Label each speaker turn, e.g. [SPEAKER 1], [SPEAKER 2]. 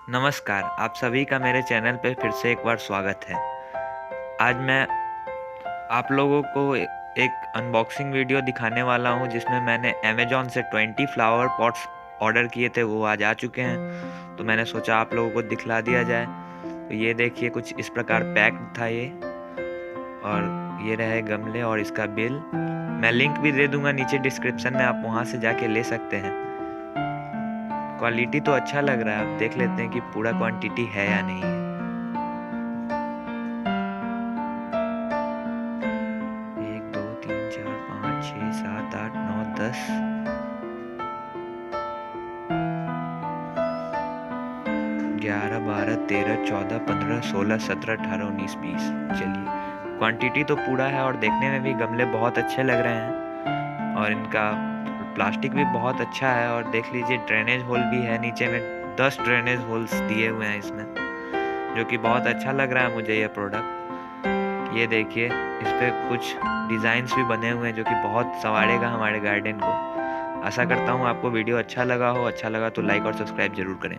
[SPEAKER 1] नमस्कार, आप सभी का मेरे चैनल पे फिर से एक बार स्वागत है। आज मैं आप लोगों को एक अनबॉक्सिंग वीडियो दिखाने वाला हूँ जिसमें मैंने अमेज़न से 20 फ्लावर पॉट्स ऑर्डर किए थे, वो आज आ चुके हैं। तो मैंने सोचा आप लोगों को दिखला दिया जाए। तो ये देखिए कुछ इस प्रकार पैक्ड था ये, और ये रहे गमले और इसका बिल। मैं लिंक भी दे दूँगा नीचे डिस्क्रिप्शन में, आप वहाँ से जाके ले सकते हैं। क्वालिटी तो अच्छा लग रहा है, अब देख लेते हैं कि पूरा क्वांटिटी है या नहीं है। 1 2 3 4 5 6 7 8 9 10 11 12 13 14 15 16 17 18 19 20। चलिए, क्वांटिटी तो पूरा है और देखने में भी गमले बहुत अच्छे लग रहे हैं और इनका प्लास्टिक भी बहुत अच्छा है। और देख लीजिए ड्रेनेज होल भी है नीचे में, 10 ड्रेनेज होल्स दिए हुए हैं इसमें, जो कि बहुत अच्छा लग रहा है मुझे ये प्रोडक्ट। ये देखिए, इस पे कुछ डिज़ाइंस भी बने हुए हैं जो कि बहुत संवारेगा हमारे गार्डन को। आशा करता हूँ आपको वीडियो अच्छा लगा हो। अच्छा लगा तो लाइक और सब्सक्राइब ज़रूर करें।